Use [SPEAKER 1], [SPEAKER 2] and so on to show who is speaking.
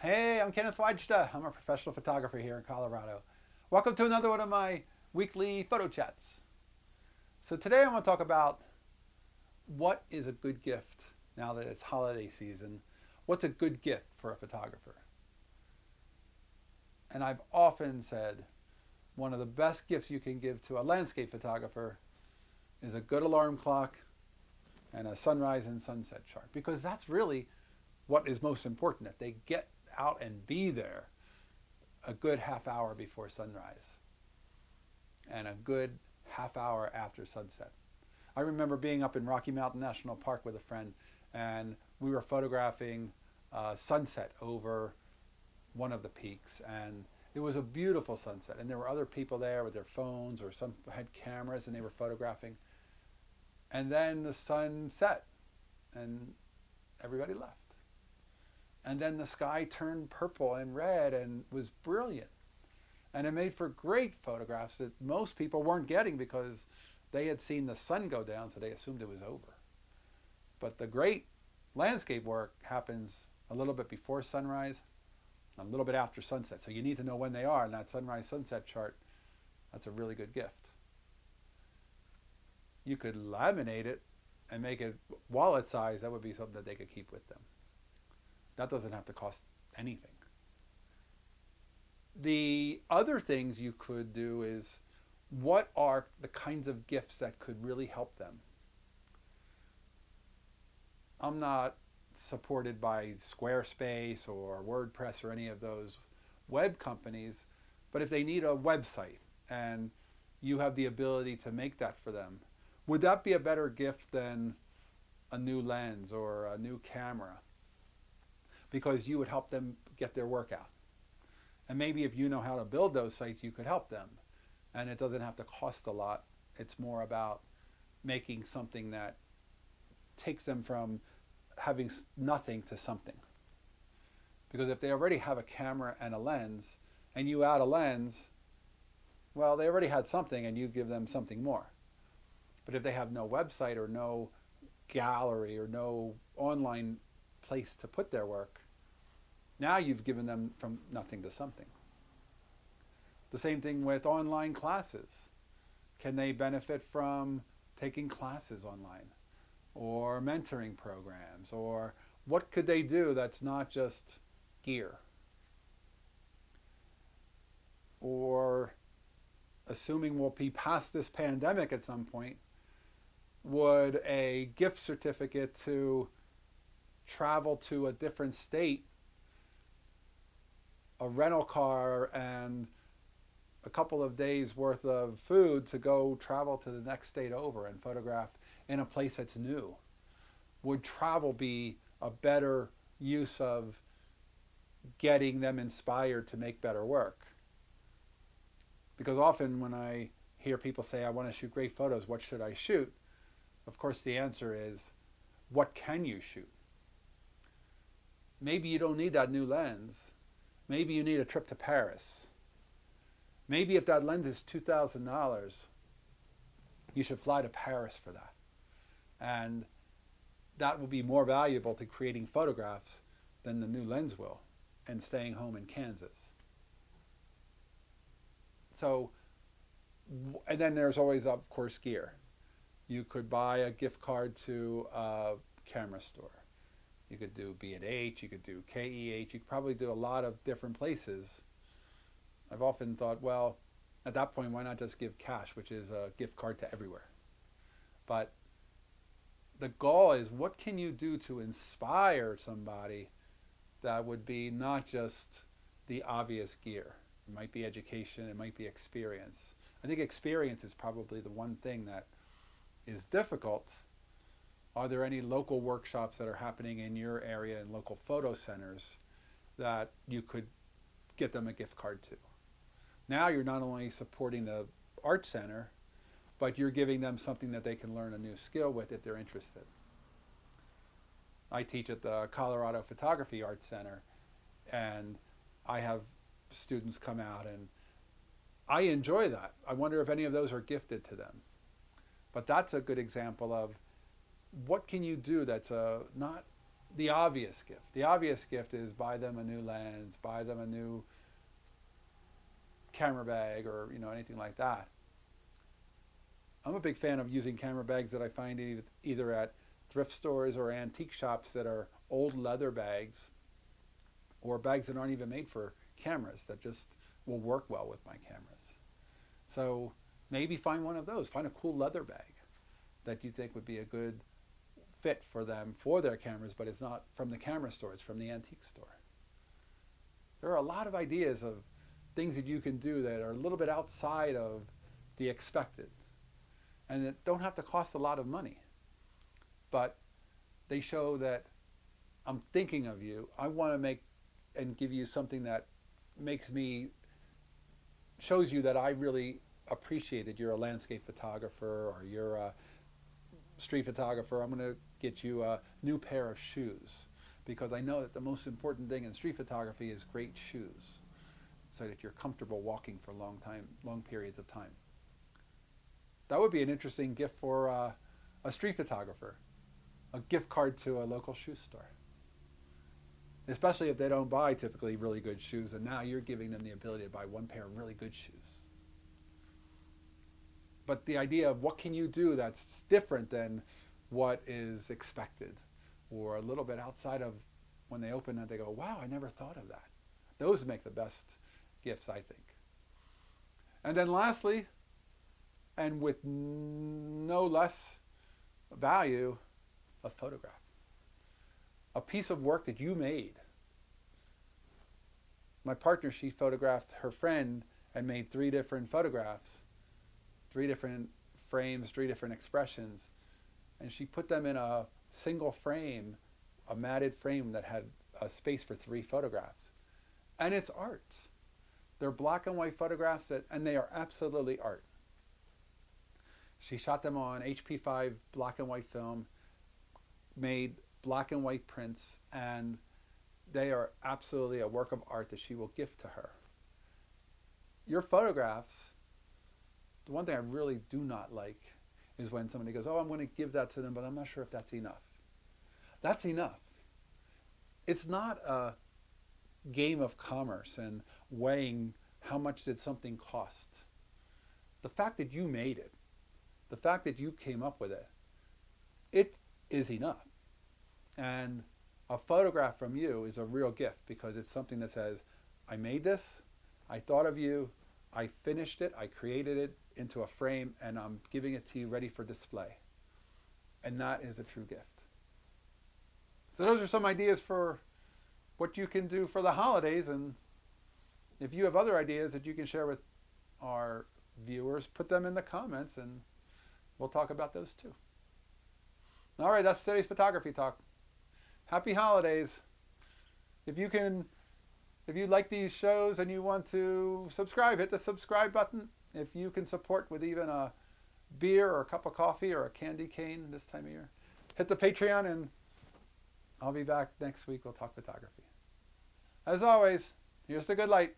[SPEAKER 1] Hey, I'm Kenneth Wajda. I'm a professional photographer here in Colorado. Welcome to another one of my weekly photo chats. So today I want to talk about what is a good gift now that it's holiday season. What's a good gift for a photographer? And I've often said one of the best gifts you can give to a landscape photographer is a good alarm clock and a sunrise and sunset chart, because that's really what is most important, that they get out and be there a good half hour before sunrise and a good half hour after sunset. I remember being up in Rocky Mountain National Park with a friend, and we were photographing sunset over one of the peaks, and it was a beautiful sunset, and there were other people there with their phones, or some had cameras and they were photographing. And then the sun set and everybody left. And then the sky turned purple and red and was brilliant. And it made for great photographs that most people weren't getting because they had seen the sun go down, so they assumed it was over. But the great landscape work happens a little bit before sunrise, a little bit after sunset. So you need to know when they are, and that sunrise sunset chart, that's a really good gift. You could laminate it and make it wallet size. That would be something that they could keep with them. That doesn't have to cost anything. The other things you could do is, what are the kinds of gifts that could really help them? I'm not supported by Squarespace or WordPress or any of those web companies, but if they need a website and you have the ability to make that for them, would that be a better gift than a new lens or a new camera? Because you would help them get their work out. And maybe if you know how to build those sites, you could help them. And it doesn't have to cost a lot. It's more about making something that takes them from having nothing to something. Because if they already have a camera and a lens, and you add a lens, well, they already had something and you give them something more. But if they have no website or no gallery or no online place to put their work, now you've given them from nothing to something. The same thing with online classes. Can they benefit from taking classes online or mentoring programs, or what could they do that's not just gear? Or, assuming we'll be past this pandemic at some point, would a gift certificate to travel to a different state, a rental car, and a couple of days worth of food to go travel to the next state over and photograph in a place that's new? Would travel be a better use of getting them inspired to make better work? Because often when I hear people say, I want to shoot great photos, what should I shoot? Of course the answer is, what can you shoot? Maybe you don't need that new lens. Maybe you need a trip to Paris. Maybe if that lens is $2,000, you should fly to Paris for that. And that will be more valuable to creating photographs than the new lens will, and staying home in Kansas. So, and then there's always, of course, gear. You could buy a gift card to a camera store. You could do B&H, you could do KEH, you could probably do a lot of different places. I've often thought, well, at that point, why not just give cash, which is a gift card to everywhere? But the goal is, what can you do to inspire somebody that would be not just the obvious gear? It might be education, it might be experience. I think experience is probably the one thing that is difficult. Are there any local workshops that are happening in your area and local photo centers that you could get them a gift card to? Now you're not only supporting the art center, but you're giving them something that they can learn a new skill with if they're interested. I teach at the Colorado Photography Art Center, and I have students come out, and I enjoy that. I wonder if any of those are gifted to them. But that's a good example of, what can you do that's not the obvious gift. The obvious gift is buy them a new lens, buy them a new camera bag, or anything like that. I'm a big fan of using camera bags that I find either at thrift stores or antique shops that are old leather bags, or bags that aren't even made for cameras that just will work well with my cameras. So maybe find one of those. Find a cool leather bag that you think would be a good fit for them for their cameras, but it's not from the camera store, it's from the antique store. There are a lot of ideas of things that you can do that are a little bit outside of the expected and that don't have to cost a lot of money. But they show that I'm thinking of you. I want to make and give you something that shows you that I really appreciate it. You're a landscape photographer or you're a street photographer. I'm going to get you a new pair of shoes because I know that the most important thing in street photography is great shoes so that you're comfortable walking for long periods of time. That would be an interesting gift for a street photographer, a gift card to a local shoe store. Especially if they don't buy typically really good shoes, and now you're giving them the ability to buy one pair of really good shoes. But the idea of what can you do that's different than what is expected, or a little bit outside of when they open it, they go, wow, I never thought of that. Those make the best gifts, I think. And then lastly, and with no less value, a photograph. A piece of work that you made. My partner, she photographed her friend and made 3 different photographs, 3 different frames, 3 different expressions, and she put them in a single frame, a matted frame that had a space for 3 photographs. And it's art. They're black and white photographs, and they are absolutely art. She shot them on HP5 black and white film, made black and white prints, and they are absolutely a work of art that she will gift to her. Your photographs, the one thing I really do not like is when somebody goes, oh, I'm going to give that to them, but I'm not sure if that's enough. That's enough. It's not a game of commerce and weighing how much did something cost. The fact that you made it, the fact that you came up with it, it is enough. And a photograph from you is a real gift because it's something that says, I made this, I thought of you, I finished it, I created it into a frame, and I'm giving it to you ready for display. And that is a true gift. So those are some ideas for what you can do for the holidays, and if you have other ideas that you can share with our viewers, put them in the comments and we'll talk about those too. All right, that's today's photography talk. Happy holidays. If you like these shows and you want to subscribe, hit the subscribe button. If you can support with even a beer or a cup of coffee or a candy cane this time of year, hit the Patreon, and I'll be back next week. We'll talk photography. As always, here's the good light.